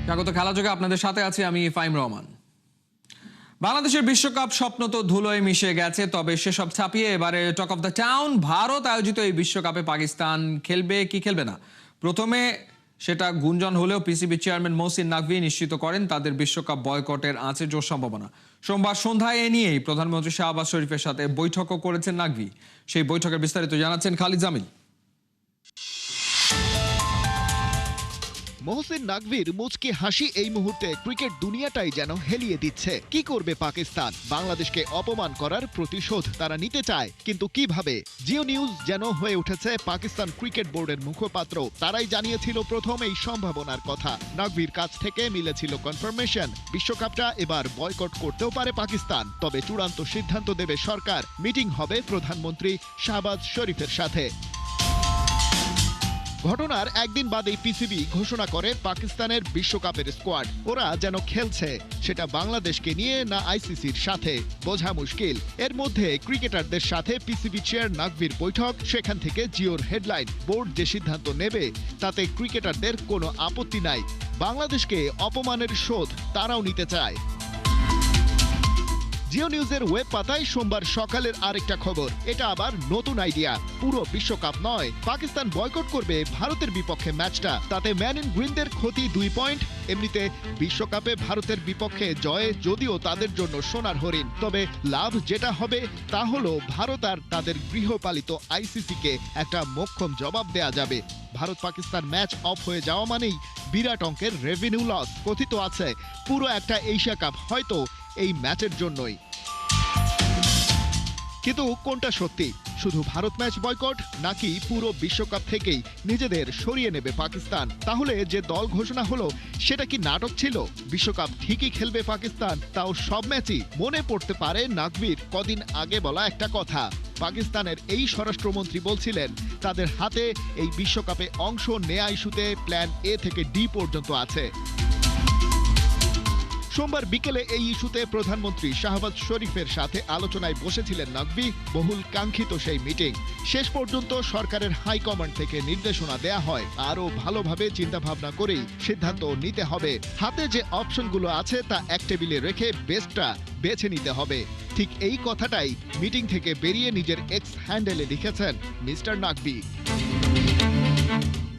স্বাগত খেলাযোগে আপনাদের সাথে আছি আমি ফাইম রহমান। বাংলাদেশের বিশ্বকাপ স্বপ্ন তো ধুলোয় মিশে গেছে, তবে সেসব ছাপিয়ে এবারে talk of the town Bharat আয়োজিত এই বিশ্বকাপে পাকিস্তান খেলবে কি খেলবে না। প্রথমে সেটা গুঞ্জন হলেও পিসিবি চেয়ারম্যান মহসিন নাকভি নিশ্চিত করেন তাদের বিশ্বকাপ বয়কটের আছে জোর সম্ভাবনা। সোমবার সন্ধ্যায় এ নিয়েই প্রধানমন্ত্রী শাহবাজ শরীফের সাথে বৈঠকও করেছেন নাকভি। সেই বৈঠকের বিস্তারিত জানাচ্ছেন খালিদ জামিল। মহসিন নাকভির মুচকি হাসি এই মুহূর্তে ক্রিকেট দুনিয়াটাই যেন হেলিয়ে দিচ্ছে। কি করবে পাকিস্তান? বাংলাদেশকে অপমান করার প্রতিশোধ তারা নিতে চায়, কিন্তু কিভাবে? জিও নিউজ যেন হয়ে উঠেছে পাকিস্তান ক্রিকেট বোর্ডের মুখপাত্র। তারাই জানিয়েছিল প্রথম এই সম্ভাবনার কথা। নাকভির কাছ থেকে মিলেছিল কনফার্মেশন, বিশ্বকাপটা এবার বয়কট করতেও পারে পাকিস্তান, তবে চূড়ান্ত সিদ্ধান্ত দেবে সরকার। মিটিং হবে প্রধানমন্ত্রী শাহবাজ শরীফের সাথে। ঘটনার একদিন বাদেই পিসিবি ঘোষণা করে পাকিস্তানের বিশ্বকাপের স্কোয়াড। ওরা যেন খেলছে, সেটা বাংলাদেশকে নিয়ে না আইসিসির সাথে, বোঝা মুশকিল। এর মধ্যে ক্রিকেটারদের সাথে পিসিবি চেয়ার নাকভির বৈঠক, সেখান থেকে জিওর হেডলাইন, বোর্ড যে সিদ্ধান্ত নেবে তাতে ক্রিকেটারদের কোনো আপত্তি নাই। বাংলাদেশকে অপমানের শোধ তারাও নিতে চায়। জিও নিউজের ওয়েব পাতায় সোমবার সকালের আরেকটা খবর। এটা আবার নতুন আইডিয়া। পুরো বিশ্বকাপ নয়, পাকিস্তান বয়কট করবে ভারতের বিপক্ষে ম্যাচটা। তাতে ম্যান ইন গ্রিনদের ক্ষতি 2 পয়েন্ট। এমনিতে বিশ্বকাপে ভারতের বিপক্ষে জয়ে যদিও তাদের জন্য সোনার হরিণ, তবে লাভ যেটা হবে তা হলো ভারত আর তাদের গৃহপালিত আইসিসিকে একটা মোক্ষম জবাব দেয়া যাবে। ভারত পাকিস্তান ম্যাচ অফ হয়ে যাওয়া মানেই বিরাট অঙ্কের রেভিনিউ লস। কথিত আছে পুরো একটা এশিয়া কাপ হয়তো এই ম্যাচের জন্যই। কিন্তু কোনটা সত্যি? শুধু ভারত ম্যাচ বয়কট, নাকি পুরো বিশ্বকাপ থেকেই নিজেদের সরিয়ে নেবে পাকিস্তান? তাহলে যে দল ঘোষণা হলো সেটা কি নাটক ছিল? বিশ্বকাপ ঠিকই খেলবে পাকিস্তান, তাও সব ম্যাচই? মনে পড়তে পারে নাকভির কদিন আগে বলা একটা কথা। পাকিস্তানের এই স্বরাষ্ট্রমন্ত্রী বলছিলেন তাদের হাতে এই বিশ্বকাপে অংশ নেয়া ইস্যুতে প্ল্যান এ থেকে ডি পর্যন্ত আছে। সোমবার বিকেলে এই ইস্যুতে প্রধানমন্ত্রী শাহবাজ শরীফের সাথে আলোচনায় বসেছিলেন নাকভি। বহুল কাঙ্ক্ষিত সেই মিটিং। শেষ পর্যন্ত সরকারের হাইকমান্ড থেকে নির্দেশনা দেয়া হয় আরও ভালোভাবে চিন্তাভাবনা করেই সিদ্ধান্ত নিতে হবে। হাতে যে অপশনগুলো আছে তা এক টেবিলে রেখে বেস্টটা বেছে নিতে হবে। ঠিক এই কথাটাই মিটিং থেকে বেরিয়ে নিজের এক্স হ্যান্ডেলে লিখেছেন মিস্টার নাকভি।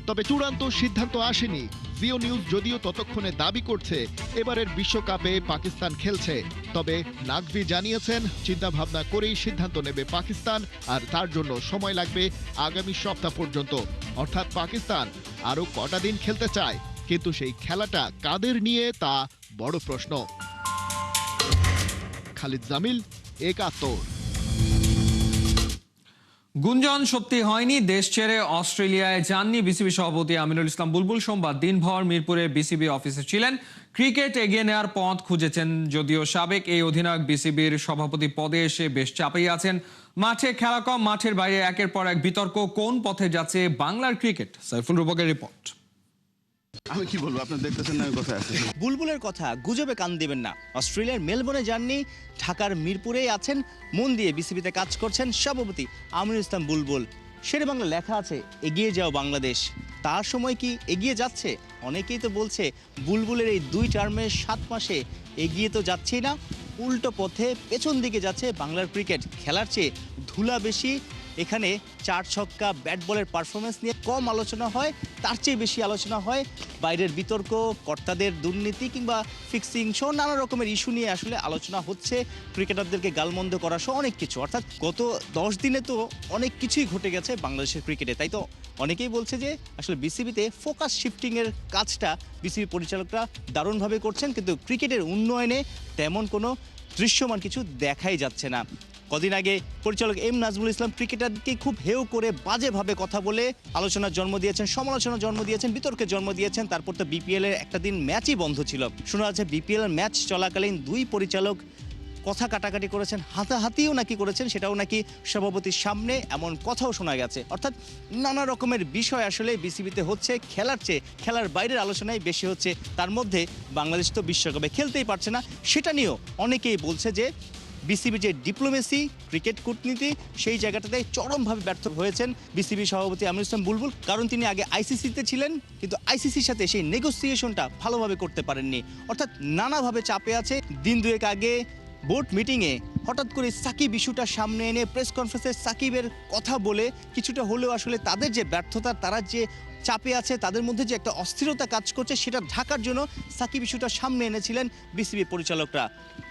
তবে চূড়ান্ত সিদ্ধান্ত আসেনি। জিও নিউজ যদিও ততক্ষণে দাবি করছে এবারের বিশ্বকাপে পাকিস্তান খেলছে, তবে নাকভি জানিয়েছেন চিন্তাভাবনা করেই সিদ্ধান্ত নেবে পাকিস্তান, আর তার জন্য সময় লাগবে আগামী সপ্তাহ পর্যন্ত। অর্থাৎ পাকিস্তান আরও কটা দিন খেলতে চায়, কিন্তু সেই খেলাটা কাদের নিয়ে তা বড় প্রশ্ন। খালিদ জামিল, একাত্তর। গুঞ্জন সত্যি হয়নি, দেশ ছেড়ে অস্ট্রেলিয়ায় যাননি বিসিবি সভাপতি আমিনুল ইসলাম বুলবুল। সোমবার দিনভর মিরপুরে বিসিবি অফিসে ছিলেন। ক্রিকেট এগিয়ে নেওয়ার পথ খুঁজেছেন, যদিও সাবেক এই অধিনায়ক বিসিবির সভাপতি পদে এসে বেশ চাপেই আছেন। মাঠে খেলা কম, মাঠের বাইরে একের পর এক বিতর্ক। কোন পথে যাচ্ছে বাংলার ক্রিকেট? সাইফুল রূপকের রিপোর্ট। আমি কি বলবো, আপনার দেখতেছেন না কোথায় আছে। বুলবুলের কথা গুজবে কান দেবেন না। অস্ট্রেলিয়ার মেলবোর্নে যাননি, ঢাকার মিরপুরেই আছেন। মন দিয়ে বিসিবিতে কাজ করছেন সভাপতি আমিনুল ইসলাম বুলবুল। শেরে বাংলা লেখা আছে এগিয়ে যাও বাংলাদেশ। তার সময় কি এগিয়ে যাচ্ছে? অনেকেই তো বলছে বুলবুলের এই 2 টার্মের 7 মাসে এগিয়ে তো যাচ্ছেই না, উল্টো পথে পেছন দিকে যাচ্ছে বাংলার ক্রিকেট। খেলার চেয়ে ধুলা বেশি। এখানে 4 ছক্কা ব্যাট বলের পারফরমেন্স নিয়ে কম আলোচনা হয়, তার চেয়ে বেশি আলোচনা হয় বাইরের বিতর্ক, কর্তাদের দুর্নীতি কিংবা ফিক্সিং সহ নানা রকমের ইস্যু নিয়ে আসলে আলোচনা হচ্ছে। ক্রিকেটারদেরকে গালমন্দ করা সহ অনেক কিছু। অর্থাৎ গত 10 দিনে তো অনেক কিছুই ঘটে গেছে বাংলাদেশের ক্রিকেটে। তাই তো অনেকেই বলছে যে আসলে বিসিবিতে ফোকাস শিফটিংয়ের কাজটা বিসিবি পরিচালকরা দারুণভাবে করছেন, কিন্তু ক্রিকেটের উন্নয়নে তেমন কোনো দৃশ্যমান কিছু দেখাই যাচ্ছে না। কদিন আগে পরিচালক এম নাজমুল ইসলাম ক্রিকেটারকে খুব হেয় করে বাজেভাবে কথা বলে আলোচনার জন্ম দিয়েছেন, সমালোচনার জন্ম দিয়েছেন, বিতর্কের জন্ম দিয়েছেন। তারপর তো বিপিএল এর একটা দিন ম্যাচই বন্ধ ছিল। শোনা যাচ্ছে বিপিএল এর ম্যাচ চলাকালীন 2 পরিচালক কথা কাটাকাটি করেছেন, হাতাহাতিও নাকি করেছেন, সেটাও নাকি সভাপতির সামনে, এমন কথাও শোনা গেছে। অর্থাৎ নানা রকমের বিষয় আসলে বিসিবিতে হচ্ছে। খেলার চেয়ে খেলার বাইরের আলোচনাই বেশি হচ্ছে। তার মধ্যে বাংলাদেশ তো বিশ্বকাপে খেলতেই পারছে না, সেটা নিয়েও অনেকেই বলছে যে বিসিবির যে ডিপ্লোমেসি, ক্রিকেট কূটনীতি, সেই জায়গাটাতে চরমভাবে ব্যর্থ হয়েছেন বিসিবি সভাপতি আমিনুল ইসলাম বুলবুল। কারণ তিনি আগে আইসিসিতে ছিলেন, কিন্তু আইসিসির সাথে সেই নেগোসিয়েশনটা ভালোভাবে করতে পারেননি, অর্থাৎ নানাভাবে চাপে আছে। দিন দুয়েক আগে বোর্ড মিটিংয়ে হঠাৎ করে সাকিব ইস্যুটা সামনে এনে প্রেস কনফারেন্সে সাকিবের কথা বলে কিছুটা হলেও আসলে তাদের যে ব্যর্থতা, তারা যে চাপে আছে, তাদের মধ্যে যে একটা অস্থিরতা কাজ করছে, সেটা ঢাকার জন্য সাকিব ইস্যুটা সামনে এনেছিলেন বিসিবি পরিচালকরা।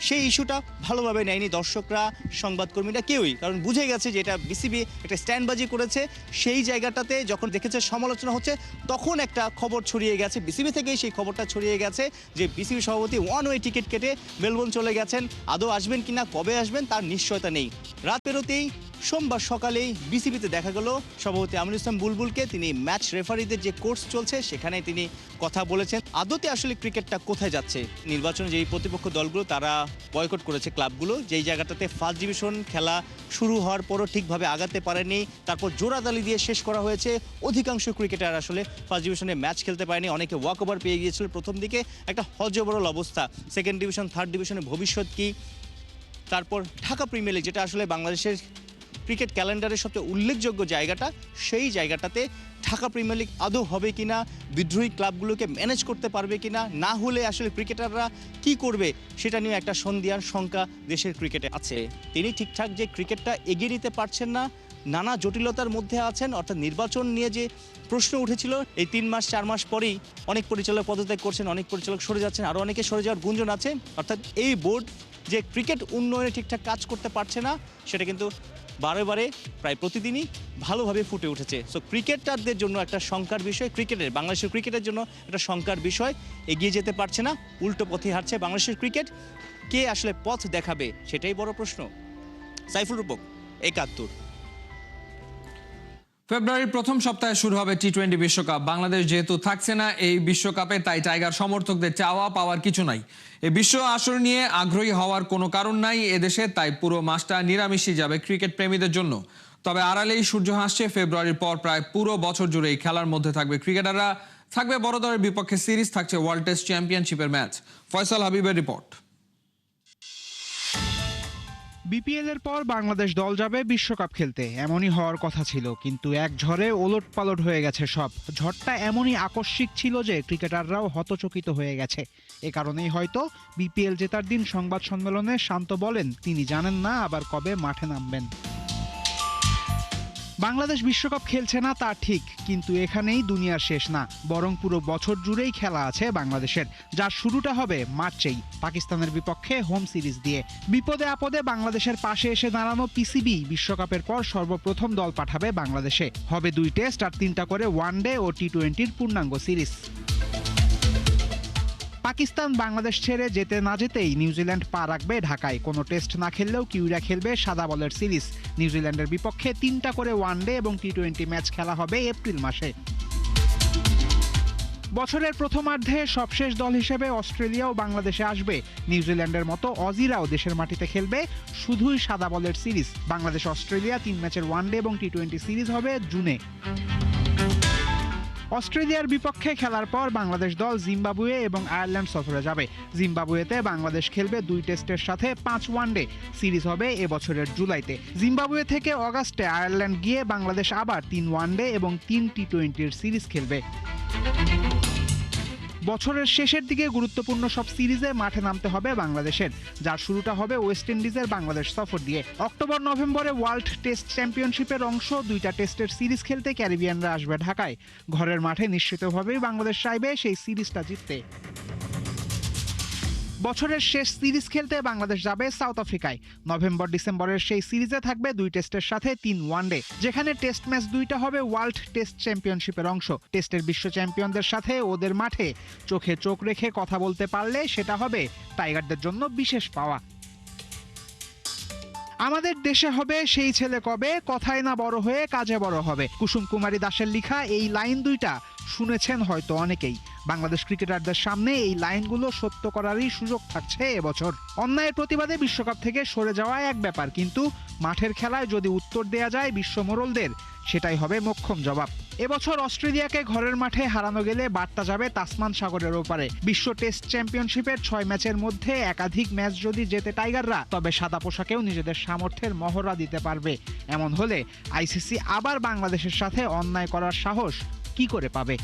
সেই ইস্যুটা ভালোভাবে নেয়নি দর্শকরা, সংবাদকর্মীরা, কেউই, কারণ বুঝে গেছে যে এটা বিসিবি একটা স্ট্যান্ডবাজি করেছে। সেই জায়গাটাতে যখন দেখেছে সমালোচনা হচ্ছে, তখন একটা খবর ছড়িয়ে গেছে, বিসিবি থেকেই সেই খবরটা ছড়িয়ে গেছে যে বিসিবি সভাপতি ওয়ান ওয়ে টিকিট কেটে মেলবোর্ন চলে গেছেন। আদৌ আসবেন কিনা, কবে আসবেন তার নিশ্চয়তা নেই। রাত পেরোতেই সোমবার সকালেই বিসিবিতে দেখা গেল সভাপতি আমিনুল ইসলাম বুলবুলকে। তিনি ম্যাচ রেফারিদের যে কোর্স চলছে সেখানে তিনি কথা বলেছেন। আদতে আসলে ক্রিকেটটা কোথায় যাচ্ছে? নির্বাচনে যেই প্রতিপক্ষ দলগুলো তারা বয়কট করেছে ক্লাবগুলো, যেই জায়গাটাতে ফার্স্ট ডিভিশন খেলা শুরু হওয়ার পরও ঠিকভাবে আগাতে পারেনি, তারপর জোড়াতালি দিয়ে শেষ করা হয়েছে। অধিকাংশ ক্রিকেটার আসলে ফার্স্ট ডিভিশনে ম্যাচ খেলতে পারেনি, অনেকে ওয়াক ওভার পেয়ে গিয়েছিল প্রথম দিকে। একটা হজবরল অবস্থা। সেকেন্ড ডিভিশন, থার্ড ডিভিশনের ভবিষ্যৎ কী? তারপর ঢাকা প্রিমিয়ার লিগ, যেটা আসলে বাংলাদেশের ক্রিকেট ক্যালেন্ডারের সবচেয়ে উল্লেখযোগ্য জায়গাটা, সেই জায়গাটাতে ঢাকা প্রিমিয়ার লিগ আদৌ হবে কিনা, বিদ্রোহী ক্লাবগুলোকে ম্যানেজ করতে পারবে কিনা, না হলে আসলে ক্রিকেটাররা কি করবে, সেটা নিয়ে একটা সন্দিহান শঙ্কা দেশের ক্রিকেটে আছে। তিনি ঠিকঠাক যে ক্রিকেটটা এগিয়ে নিতে পারছেন না, নানা জটিলতার মধ্যে আছেন। অর্থাৎ নির্বাচন নিয়ে যে প্রশ্ন উঠেছিল, এই 3 মাস 4 মাস পরেই অনেক পরিচালক পদত্যাগ করছেন, অনেক পরিচালক সরে যাচ্ছেন, আরও অনেকে সরে যাওয়ার গুঞ্জন আছে। অর্থাৎ এই বোর্ড যে ক্রিকেট উন্নয়নে ঠিকঠাক কাজ করতে পারছে না, সেটা কিন্তু বারে বারে প্রায় প্রতিদিনই ভালোভাবে ফুটে উঠেছে। সো ক্রিকেটারদের জন্য একটা শঙ্কার বিষয়, বাংলাদেশের ক্রিকেটের জন্য একটা শঙ্কার বিষয়। এগিয়ে যেতে পারছে না, উল্টো পথে হাঁটছে বাংলাদেশের ক্রিকেট। কে আসলে পথ দেখাবে, সেটাই বড় প্রশ্ন। সাইফুল রূপক, ৭১। ফেব্রুয়ারির প্রথম সপ্তাহে শুরু হবে টি-20 বিশ্বকাপ। বাংলাদেশ যেহেতু থাকছে না এই বিশ্বকাপে, তাই টাইগার সমর্থকদের চাওয়া পাওয়ার কিছু নাই। এই বিশ্ব আসর নিয়ে আগ্রহী হওয়ার কোনো কারণ নাই এদেশে, তাই পুরো মাসটা নিরামিষই যাবে ক্রিকেট প্রেমীদের জন্য। তবে আড়ালেই সূর্য হাসছে। ফেব্রুয়ারির পর প্রায় পুরো বছর জুড়ে এই খেলার মধ্যে থাকবে ক্রিকেটাররা, থাকবে বড় দলের বিপক্ষে সিরিজ, থাকছে ওয়ার্ল্ড টেস্ট চ্যাম্পিয়নশিপের ম্যাচ। ফয়সাল হাবিবের রিপোর্ট। বিপিএল এর পর বাংলাদেশ দল যাবে বিশ্বকাপ খেলতে, এমনই হওয়ার কথা ছিল, কিন্তু এক ঝড়ে ওলটপালট হয়ে গেছে সব। ঝড়টা এমনই আকস্মিক ছিল যে ক্রিকেটাররাও হতচকিত হয়ে গেছে। এ কারণেই হয়তো বিপিএল জেতার দিন সংবাদ সম্মেলনে শান্ত বলেন তিনি জানেন না আবার কবে মাঠে নামবেন। বাংলাদেশ বিশ্বকাপ খেলছে না তা ঠিক, কিন্তু এখানেই দুনিয়ার শেষ না, বরং পুরো বছর জুড়েই খেলা আছে বাংলাদেশের, যার শুরুটা হবে মার্চেই পাকিস্তানের বিপক্ষে হোম সিরিজ দিয়ে। বিপদে আপদে বাংলাদেশের পাশে এসে দাঁড়ানো পিসিবি বিশ্বকাপের পর সর্বপ্রথম দল পাঠাবে বাংলাদেশে। হবে 2 টেস্ট আর 3টা করে ওয়ানডে ও টি-20-র পূর্ণাঙ্গ সিরিজ। পাকিস্তান বাংলাদেশ ছেড়ে যেতে না যেতেই নিউজিল্যান্ড পা রাখবে ঢাকায়। কোনো টেস্ট না খেললেও কিউরা খেলবে সাদা বলের সিরিজ। নিউজিল্যান্ডের বিপক্ষে 3টা করে ওয়ানডে এবং টি-20 ম্যাচ খেলা হবে এপ্রিল মাসে। বছরের প্রথমার্ধে সবশেষ দল হিসেবে অস্ট্রেলিয়াও বাংলাদেশে আসবে। নিউজিল্যান্ডের মতো অজিরাও দেশের মাটিতে খেলবে শুধুই সাদা বলের সিরিজ। বাংলাদেশ অস্ট্রেলিয়া 3 ম্যাচের ওয়ানডে এবং টি-20 সিরিজ হবে জুনে। অস্ট্রেলিয়ার বিপক্ষে খেলার পর বাংলাদেশ দল জিম্বাবুয়ে এবং আয়ারল্যান্ড সফরে যাবে। জিম্বাবুয়েতে বাংলাদেশ খেলবে 2 টেস্টের সাথে 5 ওয়ানডে। সিরিজ হবে এবছরের জুলাইতে। জিম্বাবুয়ে থেকে অগাস্টে আয়ারল্যান্ড গিয়ে বাংলাদেশ আবার 3 ওয়ানডে এবং 3 টি-20-র সিরিজ খেলবে। বছরের শেষের দিকে গুরুত্বপূর্ণ সব সিরিজে মাঠে নামতে হবে বাংলাদেশের, যার শুরুটা হবে ওয়েস্ট ইন্ডিজের বাংলাদেশ সফর দিয়ে। অক্টোবর নভেম্বরে ওয়ার্ল্ড টেস্ট চ্যাম্পিয়নশিপের অংশ 2টা টেস্টের সিরিজ খেলতে ক্যারিবিয়ানরা আসবে ঢাকায়। ঘরের মাঠে নিশ্চিতভাবেই বাংলাদেশ চাইবে সেই সিরিজটা জিততে। বছরের শেষ সিরিজ খেলতে বাংলাদেশ যাবে সাউথ আফ্রিকায়। নভেম্বর ডিসেম্বরের সেই সিরিজে থাকবে 2 টেস্টের সাথে 3 ওয়ানডে, যেখানে টেস্ট ম্যাচ 2টা হবে ওয়ার্ল্ড টেস্ট চ্যাম্পিয়নশিপের অংশ। টেস্টের বিশ্ব চ্যাম্পিয়নদের সাথে ওদের মাঠে চোখে চোখ রেখে কথা বলতে পারলে সেটা হবে টাইগারদের জন্য বিশেষ পাওয়া। আমাদের দেশে হবে সেই ছেলে কবে, কথায় না বড় হয়ে কাজে বড় হবে। কুসুম কুমারী দাসের লেখা এই লাইন 2টা শুনেছেন হয়তো অনেকেই। বাংলাদেশ ক্রিকেটারদের সামনে এই লাইনগুলো সত্য করারই সুযোগ থাকছে এবছর। অন্যায়ের প্রতিবাদে বিশ্বকাপ থেকে সরে যাওয়া এক ব্যাপার, কিন্তু মাঠের খেলায় যদি উত্তর দেয়া যায় বিশ্ব মোড়লদের, সেটাই হবে মোক্ষম জবাব। এবছর অস্ট্রেলিয়াকে ঘরের মাঠে হারানো গেলে বার্তা যাবে তাসমান সাগরের ওপারে। বিশ্ব টেস্ট চ্যাম্পিয়নশিপের 6 ম্যাচের মধ্যে একাধিক ম্যাচ যদি জেতে টাইগাররা, তবে সাদা পোশাকেও নিজেদের সামর্থ্যের মহড়া দিতে পারবে। এমন হলে আইসিসি আবার বাংলাদেশের সাথে অন্যায় করার সাহস কি করে পাবে?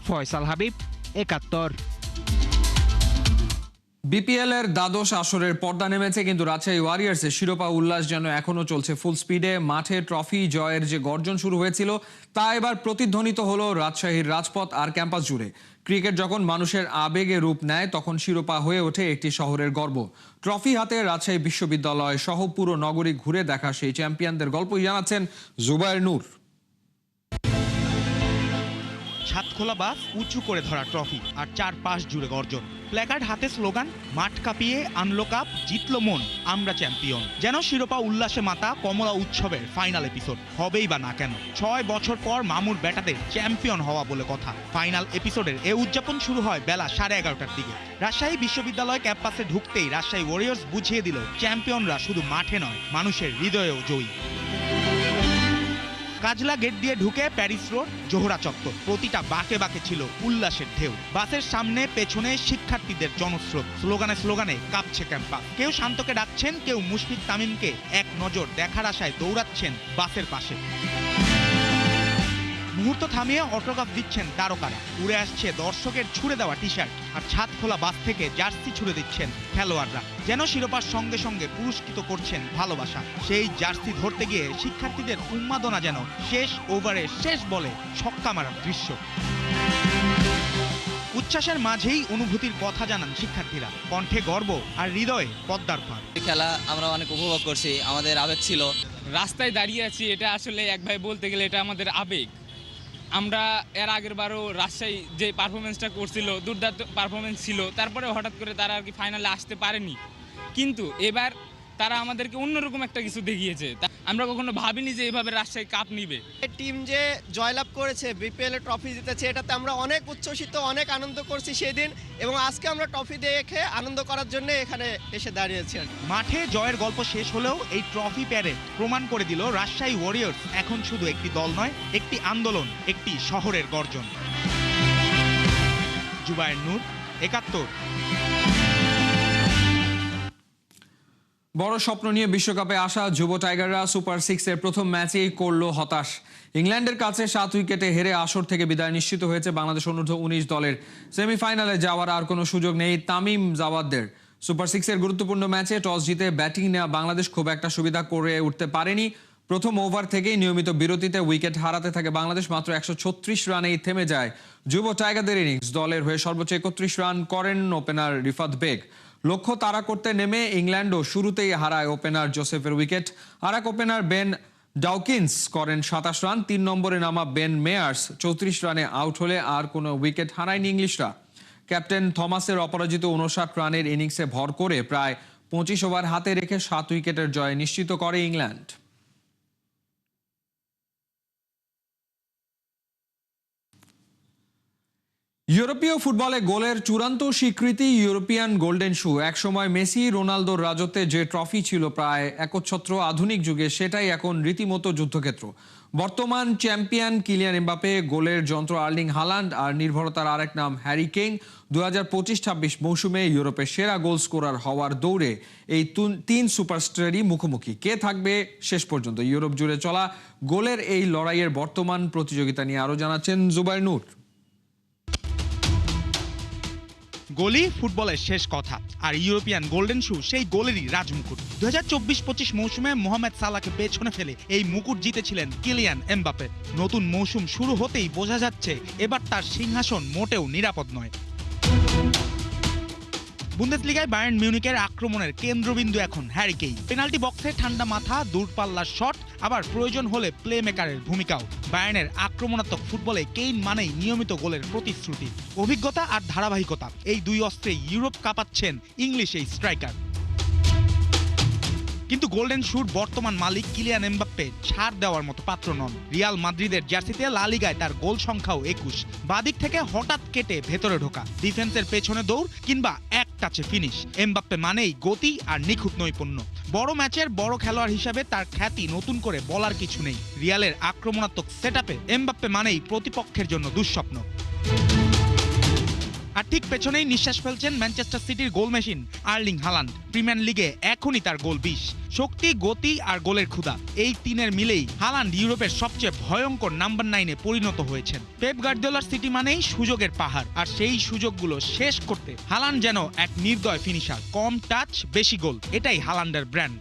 ফয়সাল হাবিব, ৭১। বিপিএল এর দ্বাদশ আসরের পর্দা নেমেছে, কিন্তু রাজশাহী ওয়ারিয়র্সের শিরোপা উল্লাস যেন এখনো চলছে ফুল স্পিডে। মাঠে ট্রফি জয়ের যে গর্জন শুরু হয়েছিল তা এবার প্রতিধ্বনিত হলো রাজশাহীর রাজপথ আর ক্যাম্পাস জুড়ে। ক্রিকেট যখন মানুষের আবেগে রূপ নেয়, তখন শিরোপা হয়ে ওঠে একটি শহরের গর্ব। ট্রফি হাতে রাজশাহী বিশ্ববিদ্যালয় সহ পুরো নগরী ঘুরে দেখা সেই চ্যাম্পিয়নদের গল্পই জানাচ্ছেন জুবায়ের নূর। ছাদ খোলা বাস, উঁচু করে ধরা ট্রফি আর 4 পাশ জুড়ে গর্জন, প্ল্যাকার্ড হাতে স্লোগান, মাঠ কাঁপিয়ে আনলো কাপ, জিতলো মন, আমরা চ্যাম্পিয়ন। যেন শিরোপা উল্লাসে মাতা কমলা উৎসবের ফাইনাল এপিসোড। হবেই বা না কেন, 6 বছর পর মামুর ব্যাটাদের চ্যাম্পিয়ন হওয়া বলে কথা। ফাইনাল এপিসোডের এ উদযাপন শুরু হয় বেলা 11:30টার দিকে। রাজশাহী বিশ্ববিদ্যালয় ক্যাম্পাসে ঢুকতেই রাজশাহী ওয়ারিয়র্স বুঝিয়ে দিল চ্যাম্পিয়নরা শুধু মাঠে নয়, মানুষের হৃদয়েও জয়ী। কাজলা গেট দিয়ে ঢুকে প্যারিস রোড, জোহরা চত্বর, প্রতিটা বাঁকে বাঁকে ছিল উল্লাসের ঢেউ। বাসের সামনে পেছনে শিক্ষার্থীদের জনস্রোত, স্লোগানে স্লোগানে কাঁপছে ক্যাম্পাস। কেউ শান্তকে ডাকছেন, কেউ মুশফিক তামিমকে এক নজর দেখার আশায় দৌড়াচ্ছেন বাসের পাশে। মুহূর্ত থামিয়ে অটোগ্রাফ দিচ্ছেন তারকারা, উড়ে আসছে দর্শকের ছুড়ে দেওয়া টি শার্ট, আর ছাদ খোলা বাস থেকে জার্সি ছুড়ে দিচ্ছেন খেলোয়াড়রা। যেন শিরোপার সঙ্গে সঙ্গে পুরস্কৃত করছেন ভালোবাসা। সেই জার্সি ধরতে গিয়ে শিক্ষার্থীদের উন্মাদনা যেন শেষ ওভারে শেষ বলে ছক্কা মারার দৃশ্য। উচ্ছ্বাসের মাঝেই অনুভূতির কথা জানান শিক্ষার্থীরা, কণ্ঠে গর্ব আর হৃদয়ে পদ্মার পার। খেলা আমরা অনেক উপভোগ করছি, আমাদের আবেগ ছিল। রাস্তায় দাঁড়িয়ে আছি, এটা আসলে এক ভাই বলতে গেলে এটা আমাদের আবেগ। আমরা এর আগের বারও রাজশাহী যে পারফরমেন্সটা করছিল, দুর্দান্ত পারফরমেন্স ছিল, তারপরে হঠাৎ করে তারা আর কি ফাইনালে আসতে পারেনি, কিন্তু এবার তারা আমাদেরকে অন্যরকম একটা কিছু দেখিয়েছে। আমরা কখনো ভাবিনি যে এভাবে রাজশাহী কাপ নিবে। টিম যে জয়লাভ করেছে, বিপিএল এ ট্রফি জিতেছে, এটাতে আমরা অনেক উচ্ছ্বসিত, অনেক আনন্দ করছি সেদিন, এবং আজকে আমরা ট্রফি দেখে আনন্দ করার জন্য এখানে এসে দাঁড়িয়েছি। মাঠে জয়ের গল্প শেষ হলেও এই ট্রফি প্যারেড প্রমাণ করে দিল রাজশাহী ওয়ারিয়র্স এখন শুধু একটি দল নয়, একটি আন্দোলন, একটি শহরের গর্জন। জুবায়ের নূর, ৭১। বড় স্বপ্ন নিয়ে বিশ্বকাপে আসা যুব টাইগাররা সুপার 6-এর প্রথম ম্যাচেই করলো হতাশ। ইংল্যান্ডের কাছে 7 উইকেটে হেরে আসর থেকে বিদায় নিশ্চিত হয়েছে বাংলাদেশ অনূর্ধ্ব 19 দলের। সেমিফাইনালে যাওয়ার আর কোনো সুযোগ নেই তামিম জাওয়াদদের। সুপার 6-এর গুরুত্বপূর্ণ ম্যাচে টস জিতে ব্যাটিং নেওয়া বাংলাদেশ খুব একটা সুবিধা করে উঠতে পারেনি। প্রথম ওভার থেকেই নিয়মিত বিরতিতে উইকেট হারাতে থাকে বাংলাদেশ। মাত্র 136 রানেই থেমে যায় যুব টাইগারদের ইনিংস। দলের হয়ে সর্বোচ্চ 31 রান করেন ওপেনার রিফাত বেগ। লক্ষ্য তাড়া করতে নেমে ইংল্যান্ডও শুরুতেই হারায় ওপেনার জোসেফের উইকেট। আর এক ওপেনার বেন ডাউকিন্স করেন 27 রান। 3 নম্বরে নামা বেন মেয়ার্স 34 রানে আউট হলে আর কোনো উইকেট হারায়নি ইংলিশরা। ক্যাপ্টেন থমাসের অপরাজিত 59 রানের ইনিংসে ভর করে প্রায় 25 ওভার হাতে রেখে 7 উইকেটের জয় নিশ্চিত করে ইংল্যান্ড। ইউরোপীয় ফুটবলে গোলের চূড়ান্ত স্বীকৃতি ইউরোপিয়ান গোল্ডেন শু। একসময় মেসি রোনালদোর রাজত্বে যে ট্রফি ছিল প্রায় একচ্ছত্র, আধুনিক যুগে সেটাই এখন রীতিমতো যুদ্ধক্ষেত্র। বর্তমান চ্যাম্পিয়ন কিলিয়ান এমবাপে, গোলের যন্ত্র আর্লিং হালান্ড, আর নির্ভরতার আরেক নাম হ্যারি কেইন 2025-26 মৌসুমে ইউরোপের সেরা গোল স্কোরার হওয়ার দৌড়ে এই 3 সুপারস্টারই মুখোমুখি। কে থাকবে শেষ পর্যন্ত? ইউরোপ জুড়ে চলা গোলের এই লড়াইয়ের বর্তমান প্রতিযোগিতা নিয়ে আরও জানাচ্ছেন জুবায়ের নূর। গোলই ফুটবলের শেষ কথা, আর ইউরোপিয়ান গোল্ডেন শু সেই গোলেরই রাজমুকুট। 2024-25 মৌসুমে মোহামেদ সালাহকে পেছনে ফেলে এই মুকুট জিতেছিলেন কিলিয়ান এমবাপে। নতুন মৌসুম শুরু হতেই বোঝা যাচ্ছে এবার তার সিংহাসন মোটেও নিরাপদ নয়। বুন্দেসলিগায় বায়ার্ন মিউনিখের আক্রমণের কেন্দ্রবিন্দু এখন হ্যারি কেইন। পেনাল্টি বক্সে ঠান্ডা মাথা, দূরপাল্লার শট, আবার প্রয়োজন হলে প্লে মেকারের ভূমিকাও। বায়ার্নের আক্রমণাত্মক ফুটবলে কেইন মানেই নিয়মিত গোলের প্রতিশ্রুতি। অভিজ্ঞতা আর ধারাবাহিকতা, এই দুই অস্ত্রেই ইউরোপ কাঁপাচ্ছেন ইংলিশ এই স্ট্রাইকার। কিন্তু গোল্ডেন শুর বর্তমান মালিক কিলিয়ান এমবাপ্পে ছাড় দেওয়ার মতো পাত্র নন। রিয়াল মাদ্রিদের জার্সিতে লা লিগায় তার গোল সংখ্যাও 21। বাদিক থেকে হঠাৎ কেটে ভেতরে ঢোকা, ডিফেন্সের পেছনে দৌড়, কিংবা একটা টাচে ফিনিশ। এমবাপ্পে মানেই গতি আর নিখুঁত নৈপুণ্য। বড় ম্যাচের বড় খেলোয়াড় হিসেবে তার খ্যাতি নতুন করে বলার কিছু নেই। রিয়ালের আক্রমণাত্মক সেটআপে এমবাপ্পে মানেই প্রতিপক্ষের জন্য দুঃস্বপ্ন। আর ঠিক পেছনেই নিঃশ্বাস ফেলছেন ম্যানচেস্টার সিটির goal machine Erling Haaland. Premier লিগে এখনই তার গোল 20। শক্তি, গতি আর গোলের ক্ষুধা, এই তিনের মিলেই হালান্ড ইউরোপের সবচেয়ে ভয়ঙ্কর নাম্বার 9-এ পরিণত হয়েছেন। পেপ গার্দিওলার সিটি মানেই সুযোগের পাহাড়, আর সেই সুযোগগুলো শেষ করতে হালান্ড যেন এক নির্দয় ফিনিশার। কম টাচ, বেশি গোল, এটাই হালান্ডের ব্র্যান্ড।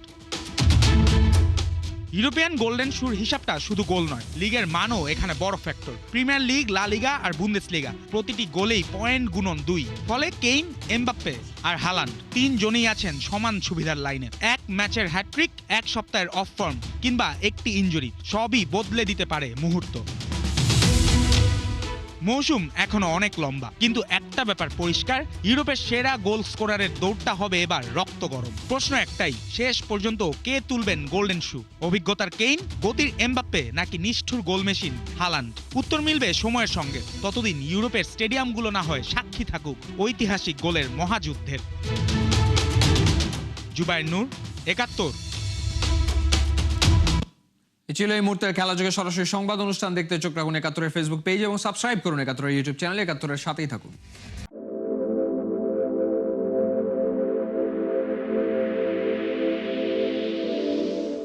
ইউরোপিয়ান গোল্ডেন শুর হিসাবটা শুধু গোল নয়, লিগের মানও এখানে বড় ফ্যাক্টর। প্রিমিয়ার লিগ, লা লিগা আর বুন্দেসলিগা প্রতিটি গোলেই পয়েন্ট গুণন 2। ফলে কেইন, এমবাপ্পে আর হালান্ড তিনজনেই আছেন সমান সুবিধার লাইনে। এক ম্যাচের হ্যাট্রিক, এক সপ্তাহের অফ ফর্ম কিংবা একটি ইনজুরি, সবই বদলে দিতে পারে মুহূর্ত। মৌসুম এখনো অনেক লম্বা, কিন্তু একটা ব্যাপার পরিষ্কার, ইউরোপের সেরা গোল স্কোরারের দৌড়টা হবে এবার রক্ত গরম। প্রশ্ন একটাই, শেষ পর্যন্ত কে তুলবেন গোল্ডেন শু? অভিজ্ঞতার কেইন, গতির এমবাপ্পে, নাকি নিষ্ঠুর গোল মেশিন হালান্ড? উত্তর মিলবে সময়ের সঙ্গে। ততদিন ইউরোপের স্টেডিয়ামগুলো না হয় সাক্ষী থাকুক ঐতিহাসিক গোলের মহাযুদ্ধের। জুবায়ের নূর, 71। এই ছিল এই মুহূর্তের খেলা যোগে সরাসরি সংবাদ অনুষ্ঠান দেখতে চোখ রাখুন 71-এর ফেসবুক পেজ এবং সাবস্ক্রাইব করুন 71-এর ইউটিউব চ্যানেল। 71-এর সাথেই থাকুন।